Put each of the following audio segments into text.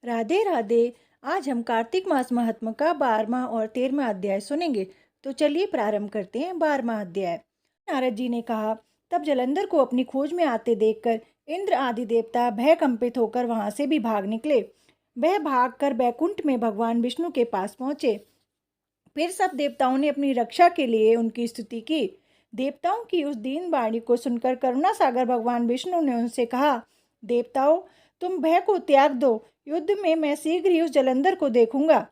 राधे राधे। आज हम कार्तिक मास महात्म का 12वां और 13वां अध्याय सुनेंगे। तो चलिए प्रारंभ करते हैं। 12वां अध्याय। नारद जी ने कहा, तब जलंधर को अपनी खोज में आते देखकर इंद्र आदि देवता भय कंपित होकर वहां से भी भाग निकले। वह भागकर बैकुंठ में भगवान विष्णु के पास पहुंचे। फिर सब देवताओं ने अपनी रक्षा के लिए उनकी स्तुति की। देवताओं की उस दीन वाणी को सुनकर करुणा सागर भगवान विष्णु ने उनसे कहा, देवताओं, तुम भय को त्याग दो। युद्ध में मैं शीघ्र ही उस जलंधर को देखूंगा।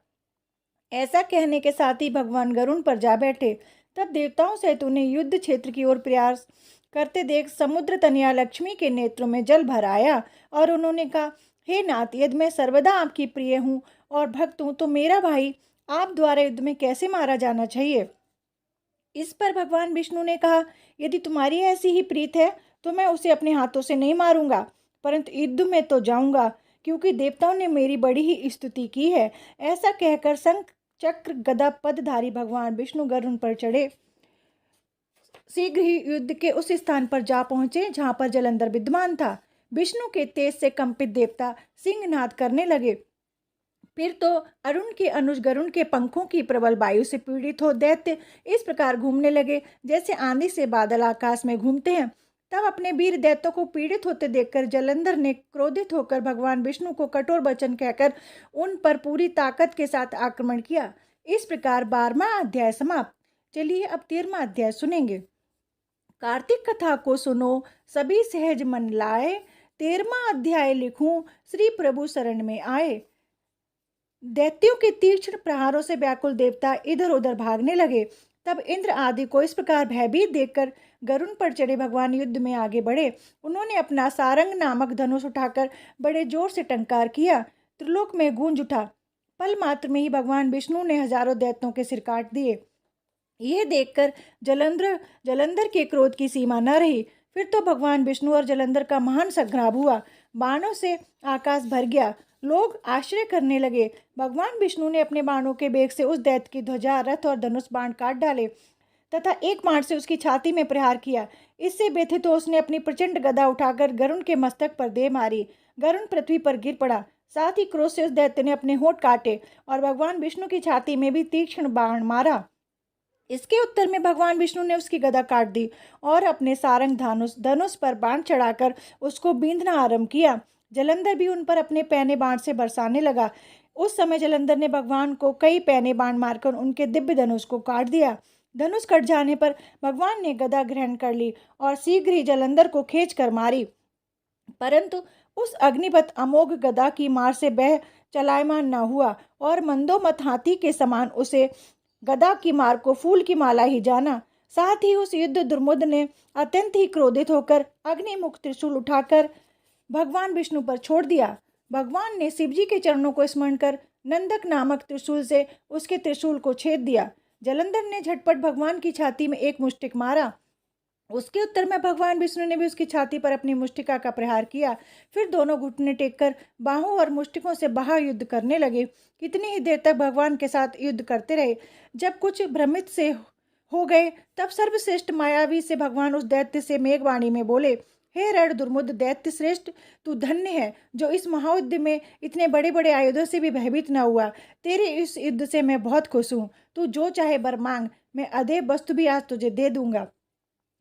ऐसा कहने के साथ ही भगवान गरुण पर जा बैठे। तब देवताओं सहित उन्हें युद्ध क्षेत्र की ओर प्रयास करते देख समुद्र तनया लक्ष्मी के नेत्रों में जल भर आया और उन्होंने कहा, हे नाथ, यदि मैं सर्वदा आपकी प्रिय हूँ और भक्त हूँ तो मेरा भाई आप द्वारा युद्ध में कैसे मारा जाना चाहिए। इस पर भगवान विष्णु ने कहा, यदि तुम्हारी ऐसी ही प्रीत है तो मैं उसे अपने हाथों से नहीं मारूंगा, परंतु युद्ध में तो जाऊंगा, क्योंकि देवताओं ने मेरी बड़ी ही स्तुति की है। ऐसा कहकर शंख चक्र गदा पदधारी भगवान विष्णु गरुड़ पर चढ़े। शीघ्र ही युद्ध के उस स्थान पर जा पहुंचे जहां पर जलंधर विद्यमान था। विष्णु के तेज से कंपित देवता सिंहनाद करने लगे। फिर तो अरुण के अनुज गरुण के पंखों की प्रबल वायु से पीड़ित हो दैत्य इस प्रकार घूमने लगे जैसे आंधी से बादल आकाश में घूमते हैं। तब अपने वीर दैत्यों को पीड़ित होते देखकर जलंधर ने क्रोधित होकर भगवान विष्णु को कठोर वचन कहकर उन पर पूरी ताकत के साथ आक्रमण किया। इस प्रकार 12वां अध्याय समाप्त। चलिए अब 13वां अध्याय सुनेंगे। कार्तिक कथा को सुनो, सभी सहज मन लाए। 13वां अध्याय लिखूं, श्री प्रभु शरण में आए। दैत्यों के तीक्ष्ण प्रहारों से व्याकुल देवता इधर उधर भागने लगे। तब इंद्र आदि को इस प्रकार भयभीत देखकर गरुण पर चढ़े भगवान युद्ध में आगे बढ़े। उन्होंने अपना सारंग नामक धनुष उठाकर बड़े जोर से टंकार किया। त्रिलोक में गूंज उठा। पल मात्र में ही भगवान विष्णु ने हजारों दैत्यों के सिर काट दिए। यह देखकर जलंधर के क्रोध की सीमा न रही। फिर तो भगवान विष्णु और जलंधर का महान संग्राम हुआ। बाणों से आकाश भर गया। लोग आश्चर्य करने लगे। भगवान विष्णु ने अपने बाणों के बेग से उस दैत्य की ध्वजा, रथ और धनुष बाण काट डाले तथा एक बाण से उसकी छाती में प्रहार किया। इससे व्यथित हो उसने अपनी प्रचंड गदा उठाकर गरुण के मस्तक पर दे मारी। गरुण पृथ्वी पर गिर पड़ा। साथ ही क्रोध से उस दैत्य ने अपने होंठ काटे और भगवान विष्णु की छाती में भी तीक्ष्ण बाण मारा। इसके उत्तर में भगवान विष्णु ने उसकी गदा काट दी और अपने सारंग धनुष पर बाण चढ़ाकर उसको बींधना आरंभ किया। जलंधर भी उन पर अपने पैने बाण से बरसाने लगा। उस समय जलंधर ने भगवान को कई पैने बाण मारकर उनके दिव्य धनुष को काट दिया। धनुष कट जाने पर भगवान ने गदा ग्रहण कर ली और शीघ्र ही जलंधर को खींच कर मारी, परंतु उस अग्निवत अमोघ गदा की मार से वह चलायमान न हुआ और मंदोमत हाथी के समान उसे गदा की मार को फूल की माला ही जाना। साथ ही उस युद्ध दुर्मुद ने अत्यंत ही क्रोधित होकर अग्निमुख त्रिशूल उठाकर भगवान विष्णु पर छोड़ दिया। भगवान ने शिवजी के चरणों को स्मरण कर नंदक नामक त्रिशूल से उसके त्रिशूल को छेद दिया। जलंधर ने झटपट भगवान की छाती में एक मुष्टिक मारा। उसके उत्तर में भगवान विष्णु ने भी उसकी छाती पर अपनी मुष्टिका का प्रहार किया। फिर दोनों घुटने टेककर बाहों और मुष्टिकों से बाहर युद्ध करने लगे। कितनी ही देर तक भगवान के साथ युद्ध करते रहे। जब कुछ भ्रमित से हो गए तब सर्वश्रेष्ठ मायावी से भगवान उस दैत्य से मेघवाणी में बोले, हे रण दुर्मुद दैत्य श्रेष्ठ, तू धन्य है जो इस महायुद्ध में इतने बड़े बड़े आयुधों से भी भयभीत न हुआ। तेरे इस युद्ध से मैं बहुत खुश हूँ। तू जो चाहे वर मांग, मैं अदेय वस्तु भी आज तुझे दे दूंगा।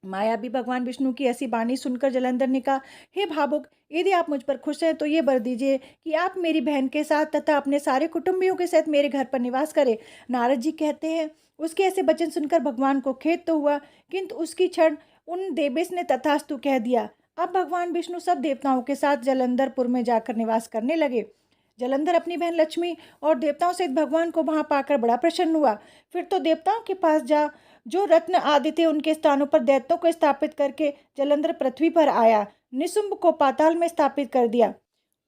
माया भी भगवान विष्णु की ऐसी वाणी सुनकर जलंधर ने कहा, हे भावुक, यदि आप मुझ पर खुश हैं तो ये वर दीजिए कि आप मेरी बहन के साथ तथा अपने सारे कुटुंबियों के साथ मेरे घर पर निवास करें। नारद जी कहते हैं, उसके ऐसे वचन सुनकर भगवान को खेद तो हुआ, किंतु उसकी क्षण उन देवेश ने तथास्तु कह दिया। अब भगवान विष्णु सब देवताओं के साथ जलंधरपुर में जाकर निवास करने लगे। जलंधर अपनी बहन लक्ष्मी और देवताओं सहित भगवान को वहां पाकर बड़ा प्रसन्न हुआ। फिर तो देवताओं के पास जा जो रत्न आदि थे उनके स्थानों पर दैत्यों को स्थापित करके जलंधर पृथ्वी पर आया। निशुंभ को पाताल में स्थापित कर दिया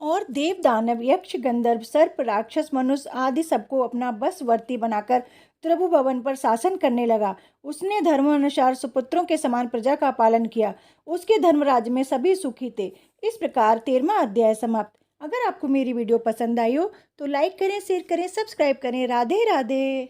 और देव दानव यक्ष गंधर्व सर्प राक्षस मनुष्य आदि सबको अपना बसवर्ती बनाकर त्रिभु भवन पर शासन करने लगा। उसने धर्मानुसार सुपुत्रों के समान प्रजा का पालन किया। उसके धर्मराज में सभी सुखी थे। इस प्रकार 13वां अध्याय समाप्त। अगर आपको मेरी वीडियो पसंद आई हो तो लाइक करें, शेयर करें, सब्सक्राइब करें। राधे राधे।